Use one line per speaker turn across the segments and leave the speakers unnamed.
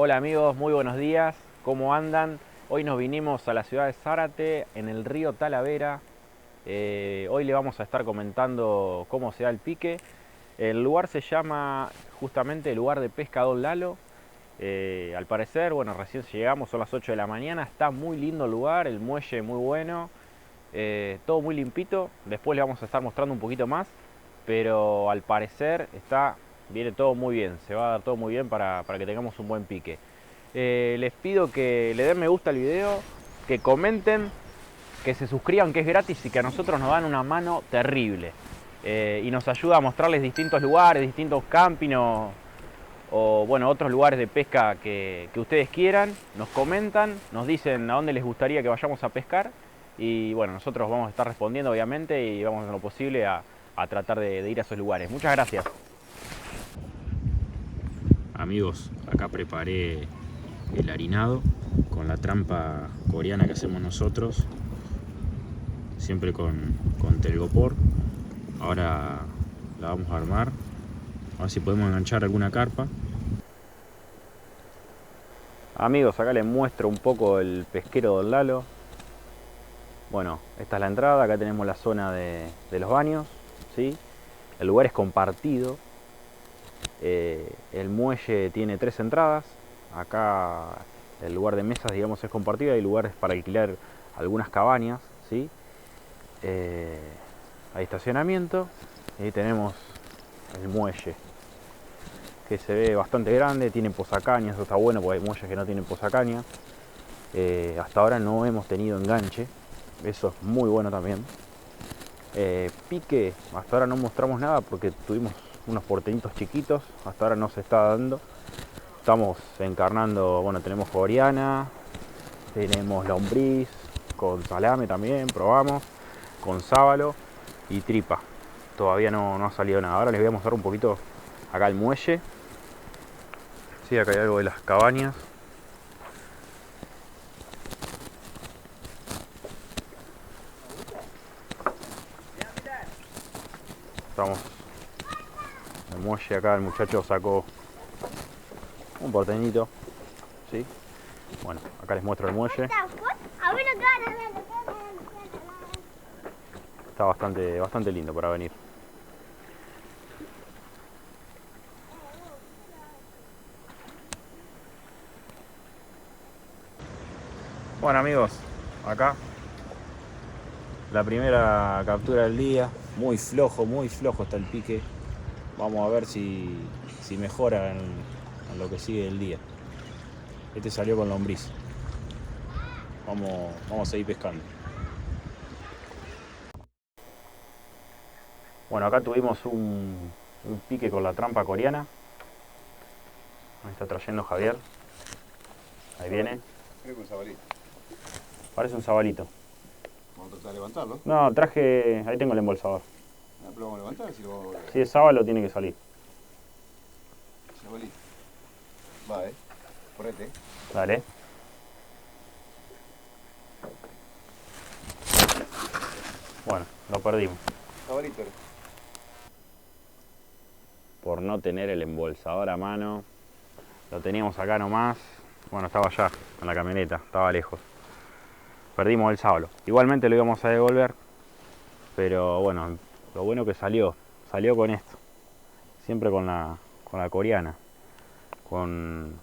Hola amigos, muy buenos días, ¿cómo andan? Hoy nos vinimos a la ciudad de Zárate, en el río Talavera. Hoy le vamos a estar comentando cómo se da el pique. El lugar se llama justamente el lugar de pesca Don Lalo. Al parecer, bueno, recién llegamos, son las 8 de la mañana, está muy lindo el lugar, el muelle muy bueno, todo muy limpito. Después le vamos a estar mostrando un poquito más, pero al parecer viene todo muy bien, se va a dar todo muy bien para que tengamos un buen pique. Les pido que le den me gusta al video, que comenten, que se suscriban, que es gratis y que a nosotros nos dan una mano terrible. Y nos ayuda a mostrarles distintos lugares, distintos campings o bueno, otros lugares de pesca que ustedes quieran. Nos comentan, nos dicen a dónde les gustaría que vayamos a pescar y bueno, nosotros vamos a estar respondiendo obviamente y vamos en lo posible a tratar de ir a esos lugares. Muchas gracias. Amigos, acá preparé el harinado con la trampa coreana que hacemos nosotros, siempre con telgopor. Ahora la vamos a armar, a ver si podemos enganchar alguna carpa. Amigos, acá les muestro un poco el pesquero Don Lalo. Bueno, esta es la entrada, acá tenemos la zona de los baños, ¿sí? El lugar es compartido. El muelle tiene 3 entradas. Acá el lugar de mesas, digamos, es compartido. Hay lugares para alquilar algunas cabañas, ¿sí? Hay estacionamiento. Y tenemos el muelle, que se ve bastante grande. Tiene posacaña, eso está bueno porque hay muelles que no tienen posacaña. Hasta ahora no hemos tenido enganche. Eso es muy bueno también. Pique, hasta ahora no mostramos nada porque tuvimos unos porteñitos chiquitos, hasta ahora no se está dando. Estamos encarnando, bueno, tenemos coreana, tenemos lombriz, con salame también, probamos, con sábalo y tripa. Todavía no ha salido nada. Ahora les voy a mostrar un poquito acá el muelle. Sí, acá hay algo de las cabañas. Estamos en el muelle acá, el muchacho sacó un porteñito, ¿sí? Bueno, acá les muestro el muelle. Está bastante lindo para venir. Bueno amigos, acá la primera captura del día. Muy flojo está el pique. Vamos a ver si mejora en lo que sigue del día. Este salió con lombriz. Vamos a seguir pescando. Bueno, acá tuvimos un pique con la trampa coreana. Ahí está trayendo Javier. Ahí viene.
Creo que un sabalito.
Parece un sabalito.
Vamos a tratar de levantarlo.
No, traje... Ahí tengo el embolsador.
Pero lo vamos a levantar si lo vamos a volver.
Si es sábalo tiene que salir.
Sabalito. Va, correte.
Dale. Bueno, lo perdimos.
Sabalito.
Por no tener el embolsador a mano. Lo teníamos acá nomás. Bueno, estaba allá, en la camioneta, estaba lejos. Perdimos el sábalo. Igualmente lo íbamos a devolver. Pero bueno, lo bueno que salió con esto. Siempre con la coreana. Con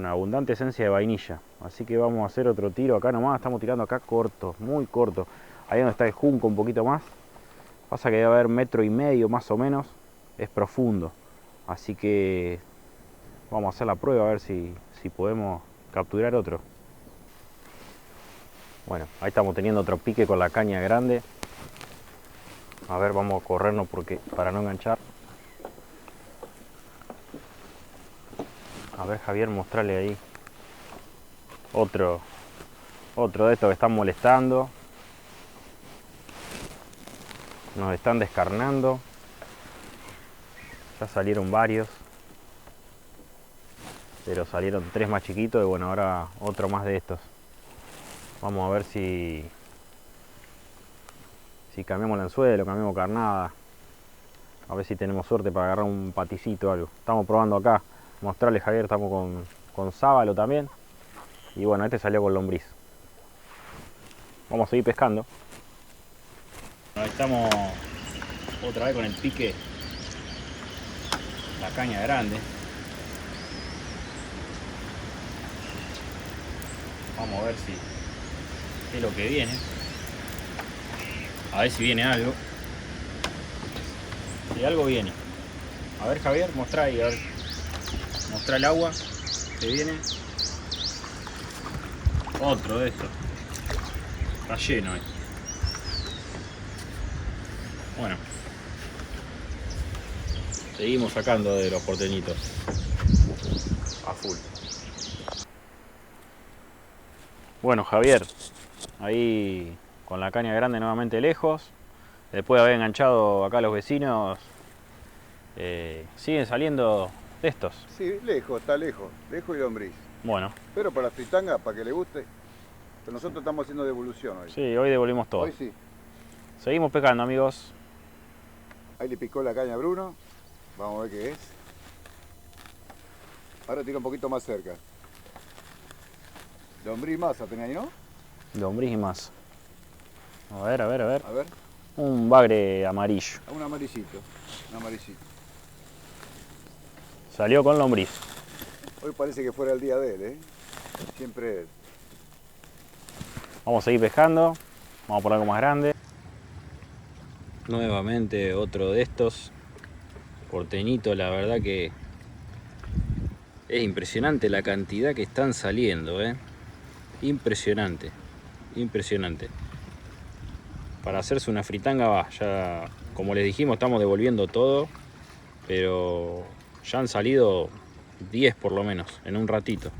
abundante esencia de vainilla. Así que vamos a hacer otro tiro acá nomás. Estamos tirando acá corto, muy corto. Ahí donde está el junco un poquito más. Pasa que debe haber 1,5 metros más o menos. Es profundo. Así que vamos a hacer la prueba a ver si podemos capturar otro. Bueno, ahí estamos teniendo otro pique con la caña grande. A ver, vamos a corrernos para no enganchar. A ver, Javier, mostrale ahí. Otro de estos que están molestando. Nos están descarnando. Ya salieron varios. Pero salieron 3 más chiquitos y bueno, ahora otro más de estos. Vamos a ver si cambiamos el anzuelo, cambiamos carnada. A ver si tenemos suerte para agarrar un paticito o algo. Estamos probando acá. Mostrarle, Javier, estamos con sábalo también. Y bueno, este salió con lombriz. Vamos a seguir pescando. Ahí estamos otra vez con el pique, la caña grande. Vamos a ver si es lo que viene. A ver si viene algo. Si algo viene. A ver, Javier, mostrá ahí, a ver. Mostrá el agua que viene. Otro de estos. Está lleno ahí. Bueno. Seguimos sacando de los porteñitos. A full. Bueno, Javier. Ahí con la caña grande nuevamente lejos. Después de haber enganchado acá a los vecinos. Siguen saliendo de estos.
Sí, lejos, está lejos. Lejos y lombriz.
Bueno.
Pero para la fritanga, para que le guste. Pero nosotros estamos haciendo devolución hoy.
Sí, hoy devolvimos todo.
Hoy sí.
Seguimos pescando, amigos.
Ahí le picó la caña a Bruno. Vamos a ver qué es. Ahora tira un poquito más cerca. Lombriz masa tenés ahí, ¿no?
Lombriz y más. A ver, a ver, a ver.
A ver.
Un bagre amarillo.
Un amarillito. Un amarillito.
Salió con lombriz.
Hoy parece que fuera el día de él, ¿eh? Siempre él.
Vamos a seguir pescando. Vamos por algo más grande. Nuevamente otro de estos. Porteñito, la verdad que es impresionante la cantidad que están saliendo, ¿eh? Impresionante. Impresionante. Para hacerse una fritanga va. Ya, como les dijimos, estamos devolviendo todo. Pero ya han salido 10 por lo menos en un ratito.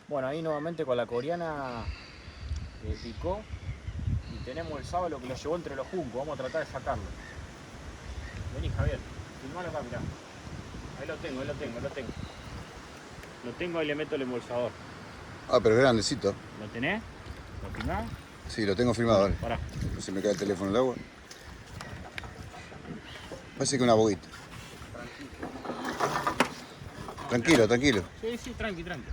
Bueno, ahí nuevamente con la coreana picó y tenemos el sábalo que lo llevó entre los juncos. Vamos a tratar de sacarlo. Vení, Javier, filmalo acá, mirá. Ahí lo tengo, ahí lo tengo, lo tengo. Lo tengo, ahí le meto el embolsador.
Ah, pero es grandecito.
¿Lo tenés? ¿Lo filmás?
Sí, lo tengo filmado, vale.
Pará.
No se me cae el teléfono en el agua. Parece que una boguita. Tranquilo, tranquilo.
Sí, sí, tranqui, tranqui.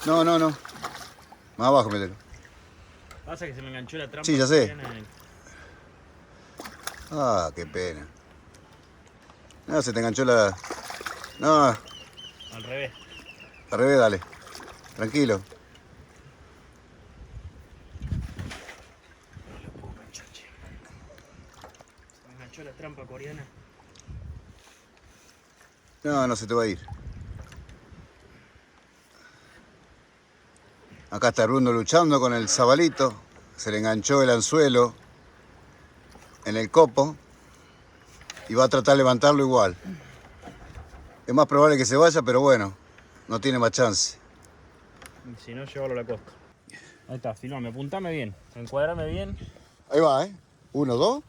No, no, no. Más abajo, mételo.
Pasa que se me enganchó la trampa.
Sí, ya sé. Ah, qué pena. No, se te enganchó la... No,
Al revés.
al revés, dale. Tranquilo.
No lo puedo enganchar, che. Se me enganchó la trampa coreana.
No, no se te va a ir. Acá está Bruno luchando con el sabalito. Se le enganchó el anzuelo en el copo y va a tratar de levantarlo igual. Es más probable que se vaya, pero bueno, no tiene más chance.
Si no, llévalo a la costa. Ahí está, filmame, apuntame bien, encuadrame bien.
Ahí va, ¿eh? 1, 2.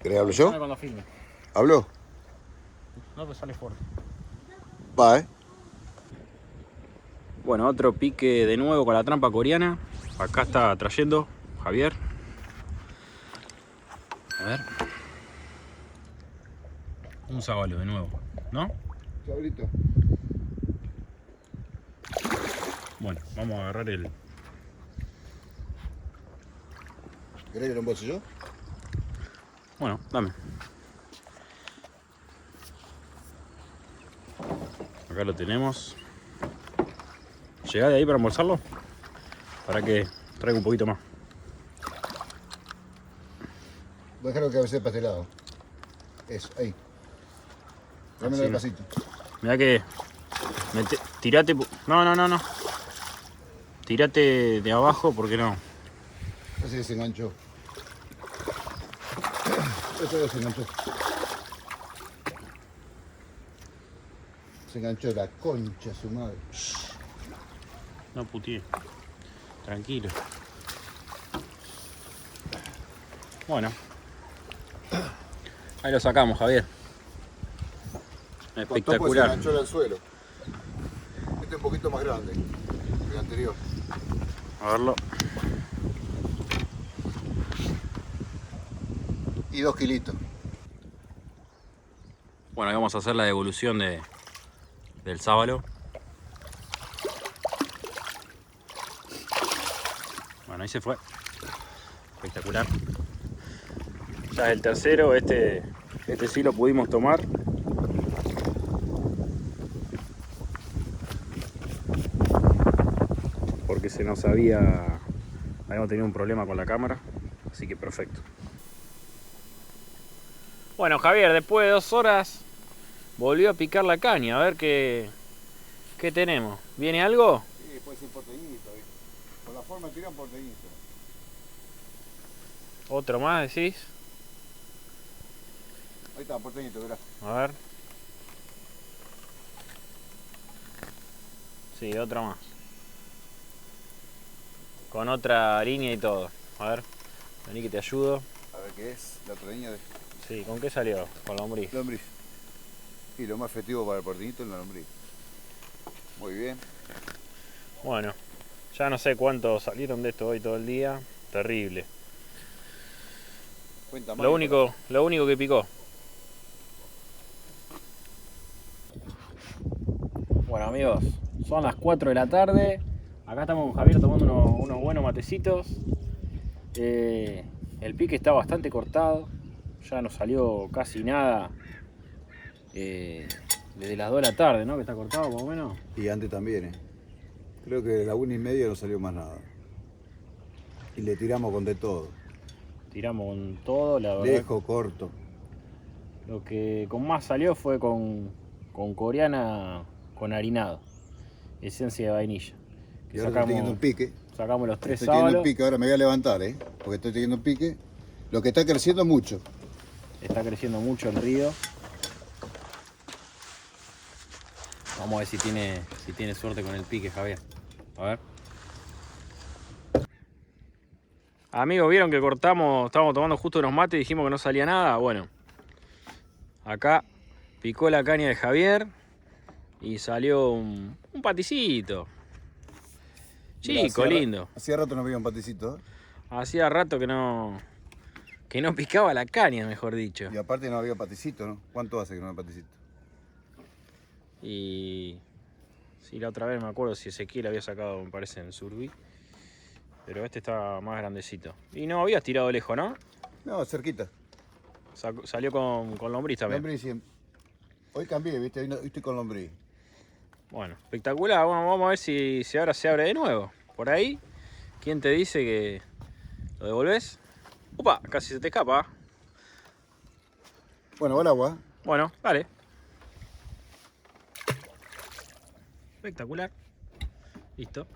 ¿Querés hablo yo?
Avísame cuando filme.
¿Habló?
No, pues sale fuerte.
Va, ¿eh?
Bueno, otro pique de nuevo con la trampa coreana. Acá está trayendo Javier. A ver. Un sábalo de nuevo, ¿no?
Sabalito.
Bueno, vamos a agarrar el...
¿Querés que lo embolse yo?
Bueno, dame. Acá lo tenemos. Llegá de ahí para embolsarlo. Para que traiga un poquito más.
Déjalo que avance para este lado. Eso, ahí. Tráemelo despacito.
Mirá que... tirate... No. Tirate de abajo porque no.
Así que se enganchó. Esto ya se enganchó. Se enganchó la concha su madre.
No putié. Tranquilo. Bueno. Ahí lo sacamos, Javier. Espectacular.
Se enganchó el anzuelo. Este es un poquito más grande que el anterior.
A verlo.
Y 2 kilitos.
Bueno, vamos a hacer la devolución del sábalo. Bueno, ahí se fue. Espectacular. Ya es el tercero, este sí lo pudimos tomar. Porque habíamos tenido un problema con la cámara, así que perfecto. Bueno, Javier, después de 2 horas volvió a picar la caña, a ver qué tenemos. ¿Viene algo?
Sí, puede ser porteñito, ¿viste? Por la forma tiran porteñito.
¿Otro más decís?
Ahí está, porteñito, verás.
A ver. Sí, otro más. Con otra línea y todo. A ver, vení que te ayudo.
A ver qué es, la otra línea de
Sí, ¿con qué salió? Con lombriz.
lombriz. Y lo más efectivo para el porteñito es la lombriz. Muy bien.
Bueno, ya no sé cuántos salieron de esto hoy todo el día. Terrible.
Cuenta más.
Lo único que picó. Bueno, amigos, son las 4 de la tarde. Acá estamos con Javier tomando unos buenos matecitos. El pique está bastante cortado. Ya no salió casi nada. Desde las 2 de la tarde, ¿no? Que está cortado más o menos.
Y antes también, Creo que de la 1:30 no salió más nada. Y le tiramos con de todo.
Tiramos con todo, la verdad.
Lejos, corto.
Lo que con más salió fue con coreana con harinado. Esencia de vainilla.
Y ahora estoy teniendo un pique.
Sacamos los 3
Estoy teniendo
sábalos.
un pique, ahora me voy a levantar, Porque estoy teniendo un pique. Lo que está creciendo mucho.
Está creciendo mucho el río. Vamos a ver si tiene suerte con el pique, Javier. A ver. Amigos, vieron que estábamos tomando justo unos mates y dijimos que no salía nada. Bueno, acá picó la caña de Javier y salió un paticito. Chico, lindo.
Hacía rato no veía un paticito,
Hacía rato que no picaba la caña, mejor dicho.
Y aparte no había paticito, ¿no? ¿Cuánto hace que no hay paticito?
Y sí, la otra vez me acuerdo si Ezequiel había sacado, me parece, en Surbi. Pero este está más grandecito. Y no habías tirado lejos, ¿no?
No, cerquita.
Salió con lombriz también.
Lombriz siempre. Hoy cambié, ¿viste? Hoy estoy con lombriz.
Bueno, espectacular. Bueno, vamos a ver si ahora se abre de nuevo. Por ahí, ¿quién te dice que lo devolvés? ¡Upa! Casi se te escapa.
Bueno, va el agua.
Bueno, dale. Espectacular. Listo.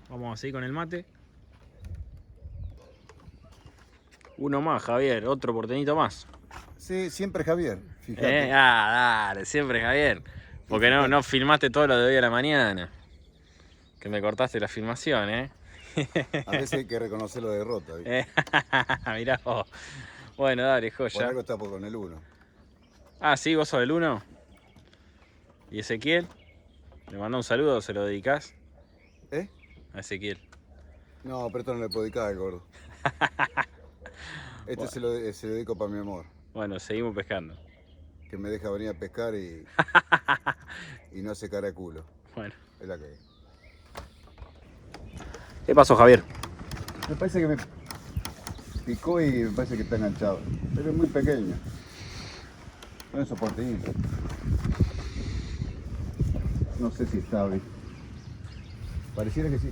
Vamos a seguir con el mate. Uno más, Javier. Otro porteñito más.
Sí, siempre Javier. Fíjate.
Dale, siempre Javier. Porque no filmaste todo lo de hoy a la mañana. Que me cortaste la filmación,
A veces hay que reconocer la derrota, ¿viste?
Mirá vos. Bueno, dale,
Por
joya.
algo está con el 1.
Ah, sí, vos sos el 1. ¿Y Ezequiel? Le mandó un saludo, ¿se lo dedicás? A Ezequiel.
No, pero esto no le puedo dedicar al gordo. Este
Bueno.
se lo dedico para mi amor.
Bueno, seguimos pescando.
Que me deja venir a pescar y no hace cara de culo.
Bueno.
Es la que es.
¿Qué pasó, Javier?
Me parece que me picó y me parece que está enganchado. Pero es muy pequeño. No es soportito. No sé si está, ¿viste? Pareciera que sí.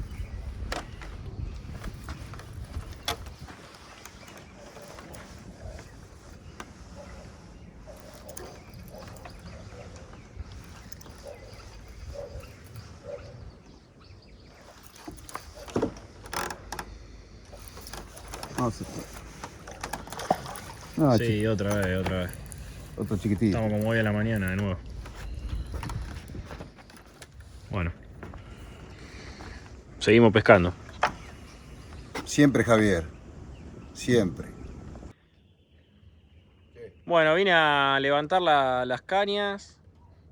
Vamos a...
Sí, otra vez.
Otro chiquitito.
Estamos como hoy a la mañana de nuevo. Bueno. Seguimos pescando.
Siempre, Javier. Siempre.
Bueno, vine a levantar las cañas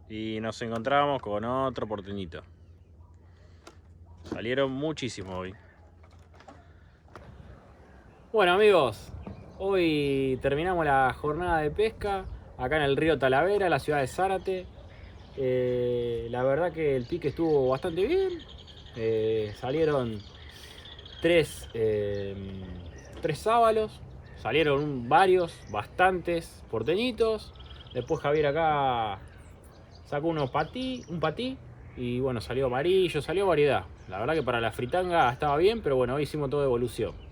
y nos encontramos con otro porteñito. Salieron muchísimos hoy. Bueno, amigos, hoy terminamos la jornada de pesca acá en el río Talavera, la ciudad de Zárate. La verdad que el pique estuvo bastante bien. Salieron tres sábalos, salieron bastantes porteñitos. Después Javier acá sacó un patí y bueno, salió amarillo, salió variedad. La verdad que para la fritanga estaba bien, pero bueno, hoy hicimos todo de evolución.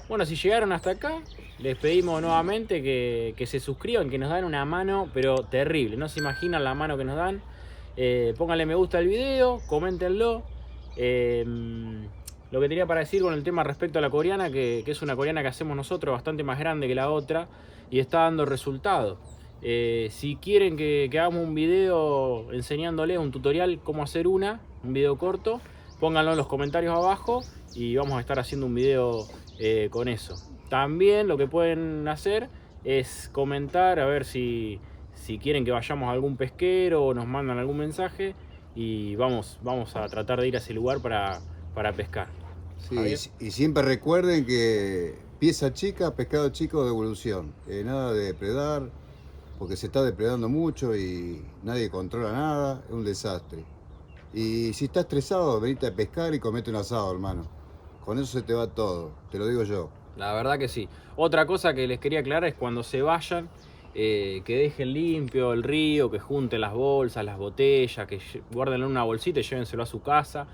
Bueno, si llegaron hasta acá, les pedimos nuevamente que se suscriban, que nos dan una mano, pero terrible. No se imaginan la mano que nos dan. Pónganle me gusta al video, coméntenlo. Lo que tenía para decir con el tema respecto a la coreana, que es una coreana que hacemos nosotros, bastante más grande que la otra, y está dando resultados. Si quieren que hagamos un video enseñándoles un tutorial cómo hacer un video corto, pónganlo en los comentarios abajo y vamos a estar haciendo un video con eso. También lo que pueden hacer es comentar a ver si quieren que vayamos a algún pesquero o nos mandan algún mensaje y vamos a tratar de ir a ese lugar para pescar.
Sí, y siempre recuerden que pieza chica, pescado chico, devolución. Nada de depredar, porque se está depredando mucho y nadie controla nada, es un desastre. Y si estás estresado, venite a pescar y comete un asado, hermano. Con eso se te va todo, te lo digo yo.
La verdad que sí. Otra cosa que les quería aclarar es cuando se vayan, que dejen limpio el río, que junten las bolsas, las botellas, que guarden en una bolsita y llévenselo a su casa.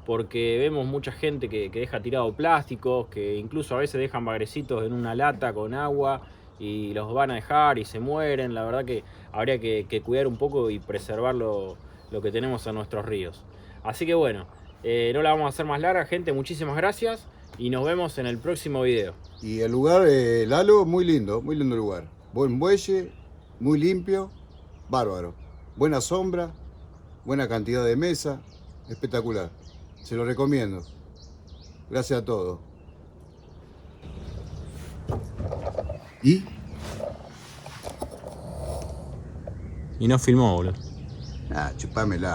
Porque vemos mucha gente que deja tirado plásticos, que incluso a veces dejan bagrecitos en una lata con agua y los van a dejar y se mueren. La verdad que habría que cuidar un poco y preservar lo que tenemos en nuestros ríos. Así que bueno, no la vamos a hacer más larga, gente. Muchísimas gracias y nos vemos en el próximo video.
Y el lugar, Lalo, muy lindo lugar. Buen muelle, muy limpio, bárbaro. Buena sombra, buena cantidad de mesa, espectacular. Se lo recomiendo. Gracias a todos. ¿Y?
Y no filmó, boludo.
Ah, chupámela.